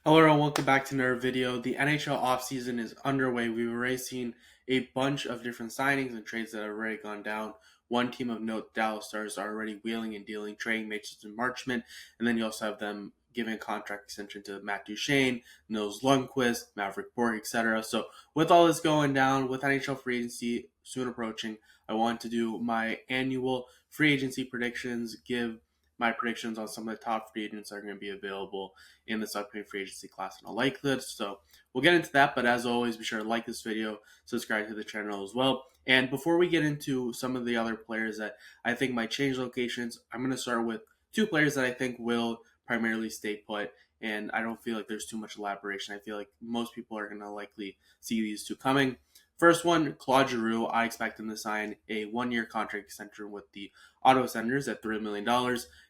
Hello everyone, welcome back to another video. The NHL offseason is underway. We've already seen a bunch of different signings and trades that have already gone down. One team of note, Dallas Stars, are already wheeling and dealing, trading Mason Marchment, and then you also have them giving a contract extension to Matt Duchene, Nils Lundqvist, Maverick Borg, etc. So with all this going down, with NHL Free Agency soon approaching, I want to do my annual free agency predictions, give my predictions on some of the top free agents that are going to be available in this upcoming free agency class and all like this. So we'll get into that. But as always, be sure to like this video, subscribe to the channel as well. And before we get into some of the other players that I think might change locations, I'm going to start with two players that I think will primarily stay put. And I don't feel like there's too much elaboration. I feel like most people are going to likely see these two coming. First one, Claude Giroux. I expect him to sign a one-year contract extension with the Ottawa Senators at $3 million.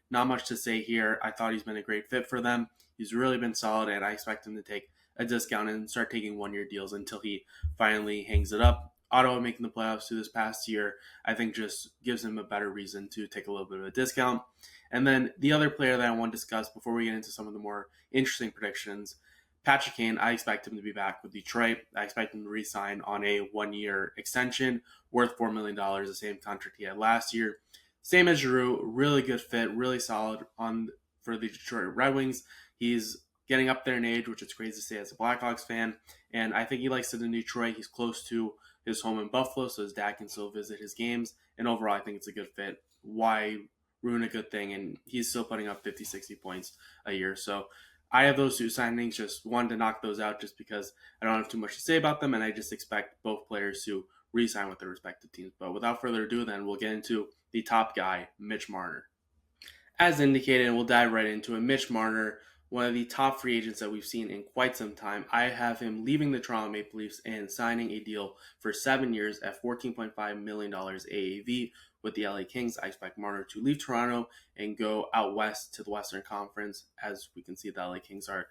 Not much to say here. I thought he's been a great fit for them. He's really been solid, and I expect him to take a discount and start taking one-year deals until he finally hangs it up. Ottawa making the playoffs through this past year, I think, just gives him a better reason to take a little bit of a discount. And then the other player that I want to discuss before we get into some of the more interesting predictions, Patrick Kane. I expect him to be back with Detroit. I expect him to re-sign on a one-year extension worth $4 million, the same contract he had last year. Same as Giroux, really good fit, really solid on for the Detroit Red Wings. He's getting up there in age, which is crazy to say as a Blackhawks fan. And I think he likes it in Detroit. He's close to his home in Buffalo, so his dad can still visit his games. And overall, I think it's a good fit. Why ruin a good thing? And he's still putting up 50, 60 points a year. So I have those two signings, just wanted to knock those out just because I don't have too much to say about them. And I just expect both players to re-sign with their respective teams. But without further ado, then we'll get into the top guy, Mitch Marner. As indicated, and we'll dive right into it, Mitch Marner, one of the top free agents that we've seen in quite some time. I have him leaving the Toronto Maple Leafs and signing a deal for 7 years at $14.5 million AAV with the LA Kings. I expect Marner to leave Toronto and go out west to the Western Conference. As we can see, the LA Kings are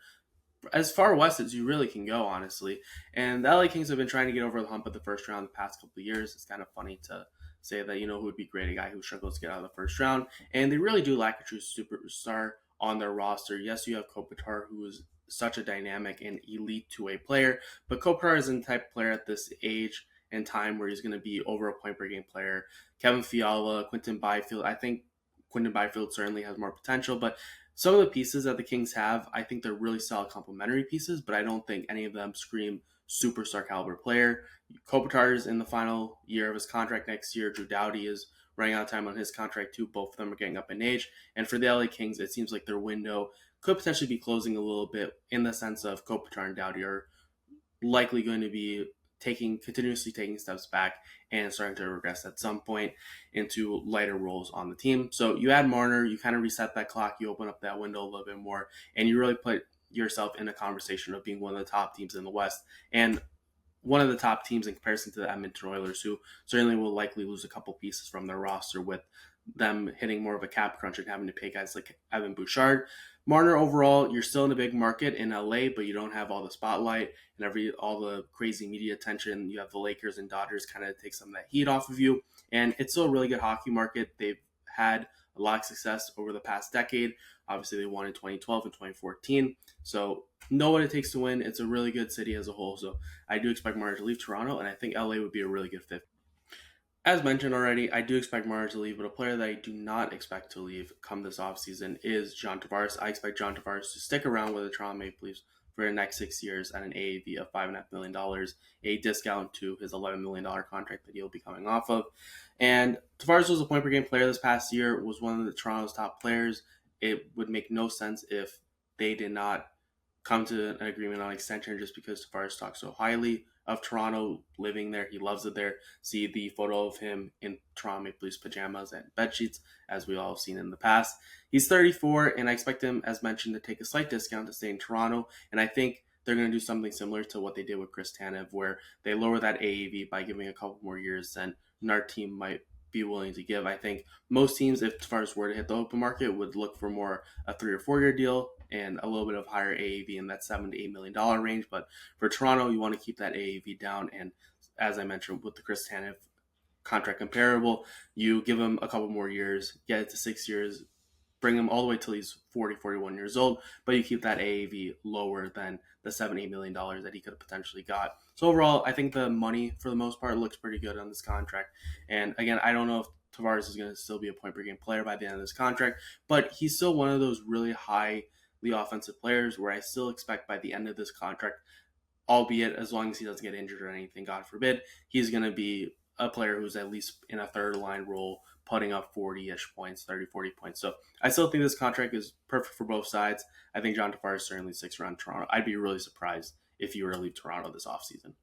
as far west as you really can go, honestly. And the LA Kings have been trying to get over the hump of the first round the past couple of years. It's kind of funny to say that, who would be great, a guy who struggles to get out of the first round. And they really do lack a true superstar on their roster. Yes, you have Kopitar, who is such a dynamic and elite two-way player, but Kopitar isn't the type of player at this age and time where he's going to be over a point per game player. Kevin Fiala, Quinton Byfield, I think Quinton Byfield certainly has more potential, but some of the pieces that the Kings have, I think they're really solid complementary pieces, but I don't think any of them scream superstar caliber player. Kopitar is in the final year of his contract next year. Drew Doughty is running out of time on his contract too. Both of them are getting up in age. And for the LA Kings, it seems like their window could potentially be closing a little bit in the sense of Kopitar and Doughty are likely going to be continuously taking steps back and starting to regress at some point into lighter roles on the team. So you add Marner, you kind of reset that clock, you open up that window a little bit more, and you really put yourself in a conversation of being one of the top teams in the West and one of the top teams in comparison to the Edmonton Oilers, who certainly will likely lose a couple pieces from their roster with them hitting more of a cap crunch and having to pay guys like Evan Bouchard. Marner, overall, you're still in a big market in LA, but you don't have all the spotlight and all the crazy media attention. You have the Lakers and Dodgers kind of take some of that heat off of you, and it's still a really good hockey market. They've had a lot of success over the past decade. Obviously, they won in 2012 and 2014, so know what it takes to win. It's a really good city as a whole, so I do expect Marner to leave Toronto, and I think LA would be a really good fit. As mentioned already, I do expect Marner to leave, but a player that I do not expect to leave come this offseason is John Tavares. I expect John Tavares to stick around with the Toronto Maple Leafs for the next 6 years at an AAV of $5.5 million, a discount to his $11 million contract that he'll be coming off of. And Tavares was a point per game player this past year, was one of the Toronto's top players. It would make no sense if they did not come to an agreement on extension just because Tavares talks so highly of Toronto, living there. He loves it there. See the photo of him in Toronto Maple Leafs pajamas and bed sheets, as we all have seen in the past. He's 34, and I expect him, as mentioned, to take a slight discount to stay in Toronto. And I think they're going to do something similar to what they did with Chris Tanev, where they lower that AAV by giving a couple more years than our team might be willing to give. I think most teams, if Tavares were to hit the open market, would look for more a 3 or 4 year deal and a little bit of higher AAV in that $7 to $8 million range. But for Toronto, you want to keep that AAV down. And as I mentioned, with the Chris Tanev contract comparable, you give him a couple more years, get it to 6 years, bring him all the way till he's 40, 41 years old, but you keep that AAV lower than the $7-8 million that he could have potentially got. So overall, I think the money for the most part looks pretty good on this contract. And again, I don't know if Tavares is going to still be a point per game player by the end of this contract, but he's still one of those really highly offensive players where I still expect by the end of this contract, albeit as long as he doesn't get injured or anything, God forbid, he's going to be a player who's at least in a third line role, putting up 40-ish points, 30, 40 points. So I still think this contract is perfect for both sides. I think John Tavares certainly sticks around Toronto. I'd be really surprised if he were to leave Toronto this offseason.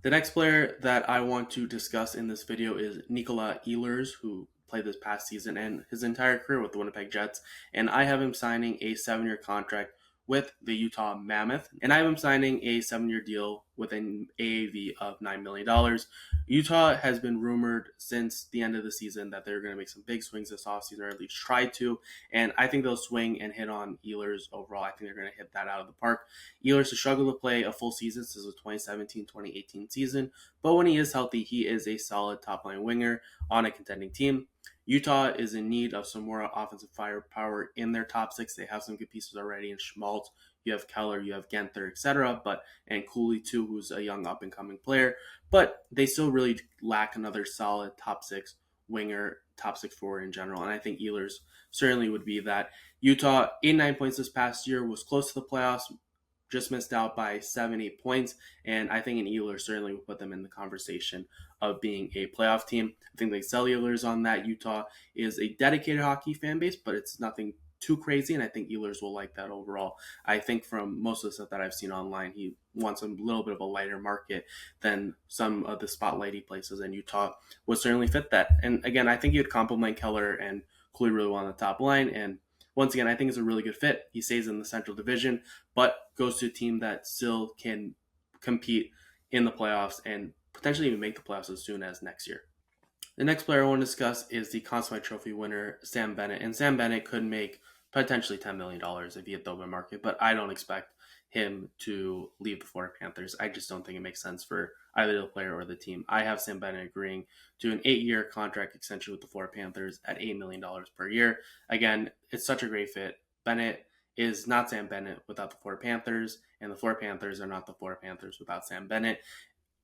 The next player that I want to discuss in this video is Nicola Ehlers, who played this past season and his entire career with the Winnipeg Jets. And I have him signing a 7-year contract with the Utah Mammoth, and I have him signing a 7-year deal with an AAV of $9 million. Utah has been rumored since the end of the season that they're going to make some big swings this offseason, or at least try to, and I think they'll swing and hit on Ehlers overall. I think they're going to hit that out of the park. Ehlers has struggled to play a full season since the 2017-2018 season, but when he is healthy, he is a solid top-line winger on a contending team. Utah is in need of some more offensive firepower in their top six. They have some good pieces already in Schmaltz. You have Keller, you have Genther, etc. And Cooley too, who's a young up-and-coming player. But they still really lack another solid top six winger, top six forward in general. And I think Ehlers certainly would be that. Utah, 89 points this past year, was close to the playoffs, just missed out by 7-8 points, and I think an Ehlers certainly would put them in the conversation of being a playoff team. I think they sell Ehlers on that. Utah is a dedicated hockey fan base, but it's nothing too crazy, and I think Ehlers will like that overall. I think from most of the stuff that I've seen online, he wants a little bit of a lighter market than some of the spotlighty places, and Utah would certainly fit that. And again, I think he would complement Keller and Cooley really well on the top line, and once again, I think it's a really good fit. He stays in the Central Division, but goes to a team that still can compete in the playoffs and potentially even make the playoffs as soon as next year. The next player I want to discuss is the Conn Smythe Trophy winner, Sam Bennett. And Sam Bennett could make potentially $10 million if he hit the open market, but I don't expect him to leave the Florida Panthers. I just don't think it makes sense for either the player or the team. I have Sam Bennett agreeing to an 8-year contract extension with the Florida Panthers at $8 million per year. Again, it's such a great fit. Bennett is not Sam Bennett without the Florida Panthers, and the Florida Panthers are not the Florida Panthers without Sam Bennett.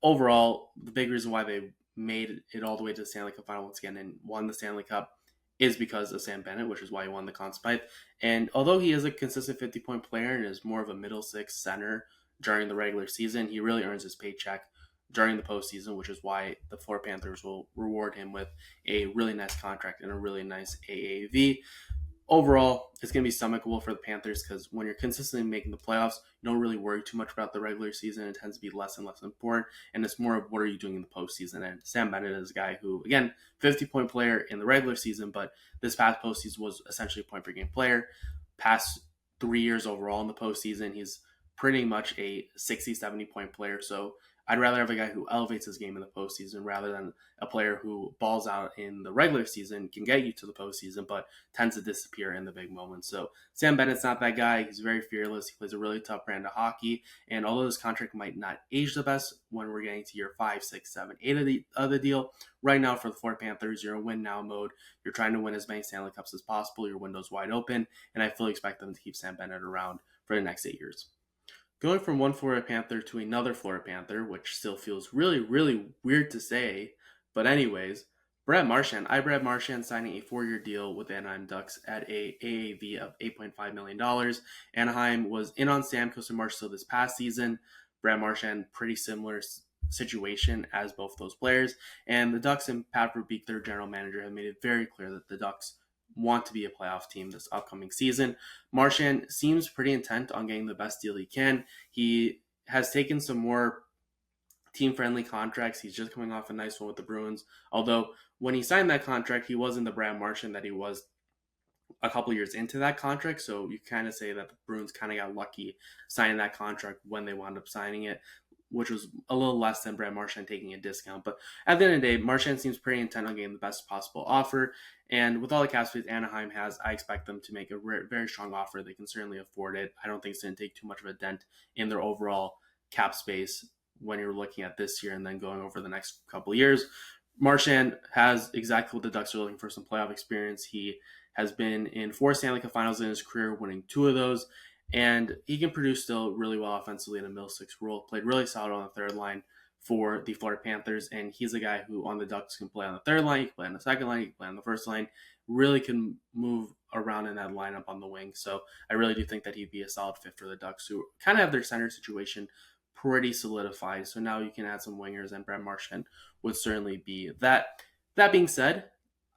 Overall, the big reason why they made it all the way to the Stanley Cup final once again and won the Stanley Cup is because of Sam Bennett, which is why he won the Conn Smythe. And although he is a consistent 50-point player and is more of a middle six center during the regular season, he really earns his paycheck during the postseason, which is why the Florida Panthers will reward him with a really nice contract and a really nice AAV. Overall, it's going to be stomachable for the Panthers because when you're consistently making the playoffs, you don't really worry too much about the regular season. It tends to be less and less important, and it's more of what are you doing in the postseason. And Sam Bennett is a guy who, again, 50-point player in the regular season, but this past postseason was essentially a point-per-game player. Past 3 years overall in the postseason, he's pretty much a 60, 70-point player. So I'd rather have a guy who elevates his game in the postseason rather than a player who balls out in the regular season, can get you to the postseason, but tends to disappear in the big moments. So Sam Bennett's not that guy. He's very fearless. He plays a really tough brand of hockey. And although his contract might not age the best when we're getting to year 5, 6, 7, 8 of the deal, right now for the Florida Panthers, you're in win now mode. You're trying to win as many Stanley Cups as possible. Your window's wide open. And I fully expect them to keep Sam Bennett around for the next 8 years. Going from one Florida Panther to another Florida Panther, which still feels really, really weird to say. But anyways, Brad Marchand. Brad Marchand signing a 4-year deal with the Anaheim Ducks at a AAV of $8.5 million. Anaheim was in on Stamkos and Marchand this past season. Brad Marchand, pretty similar situation as both those players. And the Ducks and Pat Verbeek, their general manager, have made it very clear that the Ducks want to be a playoff team this upcoming season. Marchand seems pretty intent on getting the best deal he can. He has taken some more team-friendly contracts. He's just coming off a nice one with the Bruins. Although when he signed that contract, he wasn't the Brad Marchand that he was a couple years into that contract. So you kind of say that the Bruins kind of got lucky signing that contract when they wound up signing it, which was a little less than Brad Marchand taking a discount. But at the end of the day, Marchand seems pretty intent on getting the best possible offer. And with all the cap space Anaheim has, I expect them to make a very strong offer. They can certainly afford it. I don't think it's going to take too much of a dent in their overall cap space when you're looking at this year and then going over the next couple of years. Marchand has exactly what the Ducks are looking for, some playoff experience. He has been in 4 Stanley Cup Finals in his career, winning 2 of those, and he can produce still really well offensively in a middle six role. Played really solid on the third line for the Florida Panthers, and he's a guy who on the Ducks can play on the third line, he can play on the second line, he can play on the first line, really can move around in that lineup on the wing. So I really do think that he'd be a solid fit for the Ducks, who kind of have their center situation pretty solidified. So now you can add some wingers, and Brad Marchand would certainly be that. That being said,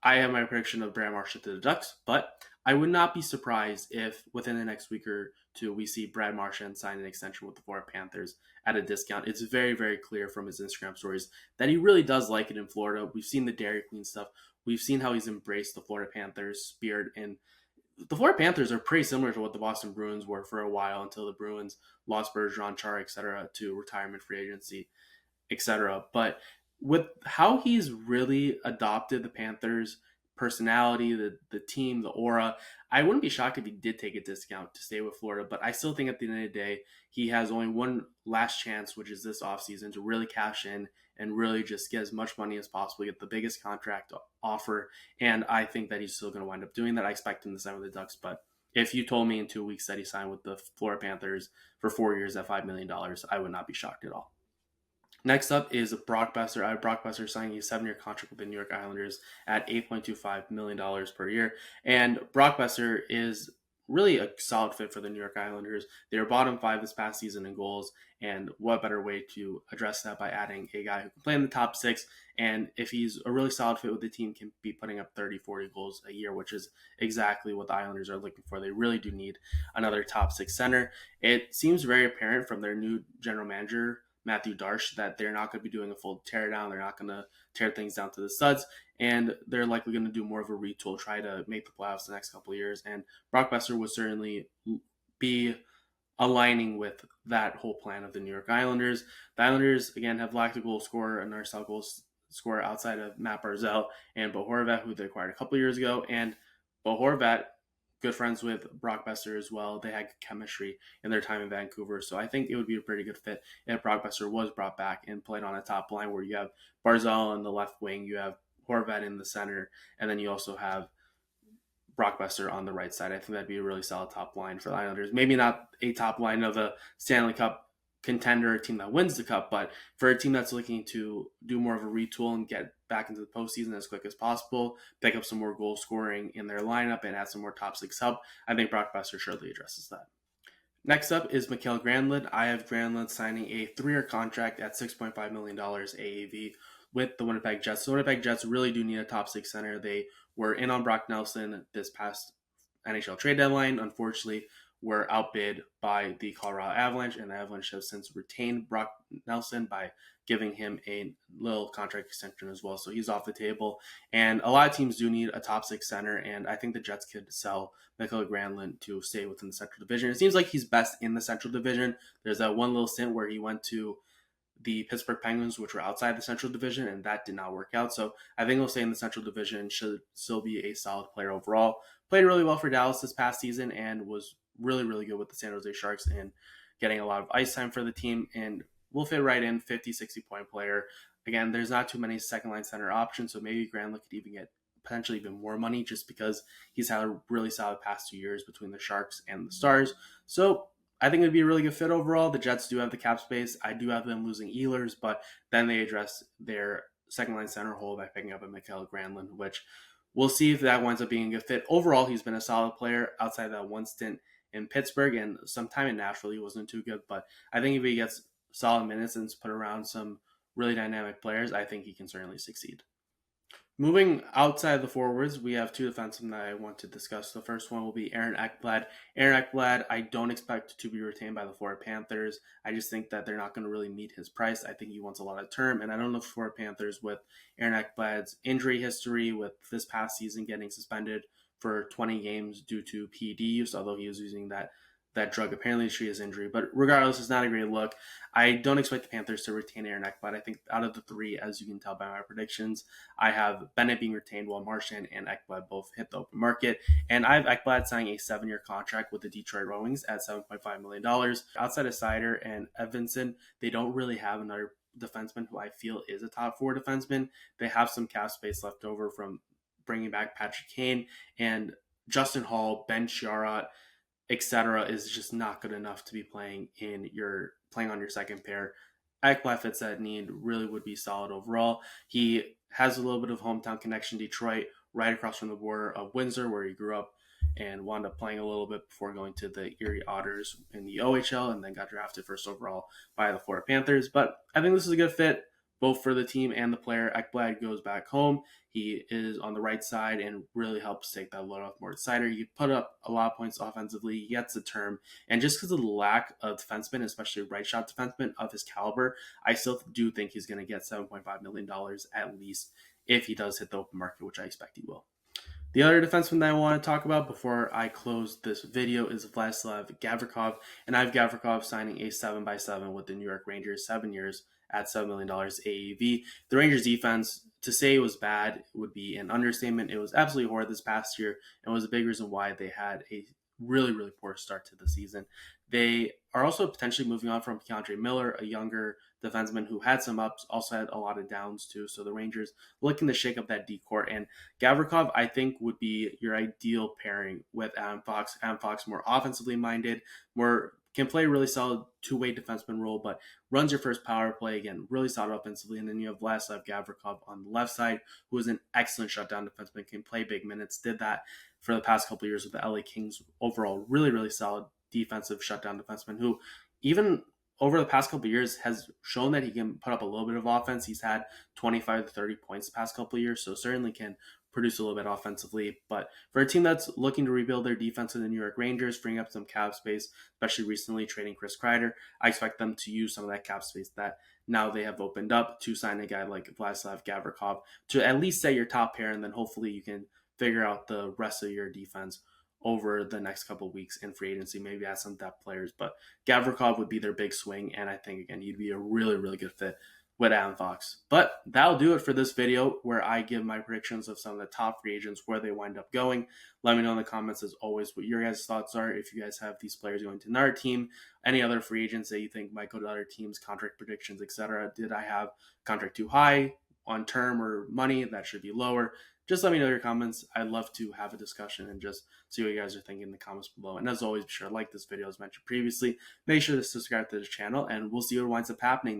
I have my prediction of Brad Marchand to the Ducks, but I would not be surprised if within the next week or two we see Brad Marchand sign an extension with the Florida Panthers at a discount. It's very, very clear from his Instagram stories that he really does like it in Florida. We've seen the Dairy Queen stuff. We've seen how he's embraced the Florida Panthers spirit, and the Florida Panthers are pretty similar to what the Boston Bruins were for a while until the Bruins lost Bergeron, Chara, etc. to retirement free agency, etc. But with how he's really adopted the Panthers' personality, the team, the aura, I wouldn't be shocked if he did take a discount to stay with Florida. But I still think at the end of the day, he has only one last chance, which is this offseason, to really cash in and really just get as much money as possible, get the biggest contract offer. And I think that he's still going to wind up doing that. I expect him to sign with the Ducks. But if you told me in 2 weeks that he signed with the Florida Panthers for 4 years at $5 million, I would not be shocked at all. Next up is Brock Boeser. I have Brock Boeser signing a 7-year contract with the New York Islanders at $8.25 million per year. And Brock Boeser is really a solid fit for the New York Islanders. They were bottom 5 this past season in goals, and what better way to address that by adding a guy who can play in the top 6, and if he's a really solid fit with the team, can be putting up 30, 40 goals a year, which is exactly what the Islanders are looking for. They really do need another top 6 center. It seems very apparent from their new general manager, Matthew Darche, that they're not going to be doing a full teardown. They're not going to tear things down to the studs, and they're likely going to do more of a retool, try to make the playoffs the next couple of years. And Brock Boeser would certainly be aligning with that whole plan of the New York Islanders. The Islanders, again, have lacked a goal scorer and our goal scorer outside of Matt Barzal and Bo Horvat, who they acquired a couple of years ago. And Bo Horvat, good friends with Brock Boeser as well. They had chemistry in their time in Vancouver. So I think it would be a pretty good fit if Brock Boeser was brought back and played on a top line where you have Barzal on the left wing, you have Horvat in the center, and then you also have Brock Boeser on the right side. I think that'd be a really solid top line for the Islanders. Maybe not a top line of a Stanley Cup contender, a team that wins the cup, but for a team that's looking to do more of a retool and get back into the postseason as quick as possible, pick up some more goal scoring in their lineup and add some more top 6 help, I think Brock Boeser surely addresses that. Next up is Mikael Granlund. I have Granlund signing a 3-year contract at $6.5 million AAV with the Winnipeg Jets. The Winnipeg Jets really do need a top 6 center. They were in on Brock Nelson this past NHL trade deadline. Unfortunately, were outbid by the Colorado Avalanche, and the Avalanche have since retained Brock Nelson by giving him a little contract extension as well. So he's off the table. And a lot of teams do need a top 6 center, and I think the Jets could sell Mikael Granlund to stay within the Central Division. It seems like he's best in the Central Division. There's that one little stint where he went to the Pittsburgh Penguins, which were outside the Central Division, and that did not work out. So I think he'll stay in the Central Division, should still be a solid player overall. Played really well for Dallas this past season and was really, really good with the San Jose Sharks and getting a lot of ice time for the team, and will fit right in, 50, 60-point player. Again, there's not too many second-line center options, so maybe Granlund could even get potentially even more money just because he's had a really solid past 2 years between the Sharks and the Stars. So I think it would be a really good fit overall. The Jets do have the cap space. I do have them losing Ehlers, but then they address their second-line center hole by picking up a Mikael Granlund, which we'll see if that winds up being a good fit. Overall, he's been a solid player outside that one stint in Pittsburgh, and sometime in Nashville he wasn't too good, but I think if he gets solid minutes and is put around some really dynamic players, I think he can certainly succeed. Moving outside the forwards, we have 2 defensemen that I want to discuss. The first one will be Aaron Ekblad. Aaron Ekblad, I don't expect to be retained by the Florida Panthers. I just think that they're not going to really meet his price. I think he wants a lot of term, and I don't know if Florida Panthers, with Aaron Ekblad's injury history, with this past season getting suspended for 20 games due to PED use, although he was using that drug apparently to treat his injury. But regardless, it's not a great look. I don't expect the Panthers to retain Aaron Ekblad. I think out of the 3, as you can tell by my predictions, I have Bennett being retained while Marchand and Ekblad both hit the open market. And I have Ekblad signing a 7-year contract with the Detroit Red Wings at $7.5 million. Outside of Seider and Evanson, they don't really have another defenseman who I feel is a top 4 defenseman. They have some cap space left over from bringing back Patrick Kane, and Justin Hall, Ben Chiarot, etc., is just not good enough to be playing on your second pair. Ekblad fits that need, really would be solid overall. He has a little bit of hometown connection, Detroit, right across from the border of Windsor, where he grew up and wound up playing a little bit before going to the Erie Otters in the OHL and then got drafted first overall by the Florida Panthers. But I think this is a good fit both for the team and the player. Ekblad goes back home. He is on the right side and really helps take that load off Moritz Seider. He put up a lot of points offensively. He gets the term. And just because of the lack of defensemen, especially right shot defensemen of his caliber, I still do think he's going to get $7.5 million at least if he does hit the open market, which I expect he will. The other defenseman that I want to talk about before I close this video is Vladislav Gavrikov, and I have Gavrikov signing a 7x7 with the New York Rangers, 7 years at $7 million AAV. The Rangers defense, to say it was bad would be an understatement. It was absolutely horrid this past year and was a big reason why they had a really, really poor start to the season. They are also potentially moving on from Keandre Miller, a younger defenseman who had some ups, also had a lot of downs too. So the Rangers looking to shake up that D-court. And Gavrikov, I think, would be your ideal pairing with Adam Fox. Adam Fox, more offensively minded, can play a really solid two-way defenseman role, but runs your first power play, again, really solid offensively. And then you have Vladislav Gavrikov on the left side, who is an excellent shutdown defenseman, can play big minutes, did that for the past couple of years with the LA Kings. Overall, really, really solid defensive shutdown defenseman who, even over the past couple of years, has shown that he can put up a little bit of offense. He's had 25 to 30 points the past couple of years, so certainly can produce a little bit offensively. But for a team that's looking to rebuild their defense in the New York Rangers, freeing up some cap space, especially recently trading Chris Kreider, I expect them to use some of that cap space that now they have opened up to sign a guy like Vladislav Gavrikov to at least set your top pair, and then hopefully you can figure out the rest of your defense over the next couple of weeks in free agency, maybe add some depth players. But Gavrikov would be their big swing, and I think, again, he'd be a really, really good fit with Adam Fox. But that'll do it for this video where I give my predictions of some of the top free agents, where they wind up going. Let me know in the comments, as always, what your guys' thoughts are. If you guys have these players going to another team, any other free agents that you think might go to other teams, contract predictions, etc. Did I have contract too high on term or money? That should be lower. Just let me know your comments. I'd love to have a discussion and just see what you guys are thinking in the comments below. And as always, be sure to like this video as mentioned previously. Make sure to subscribe to this channel, and we'll see what winds up happening.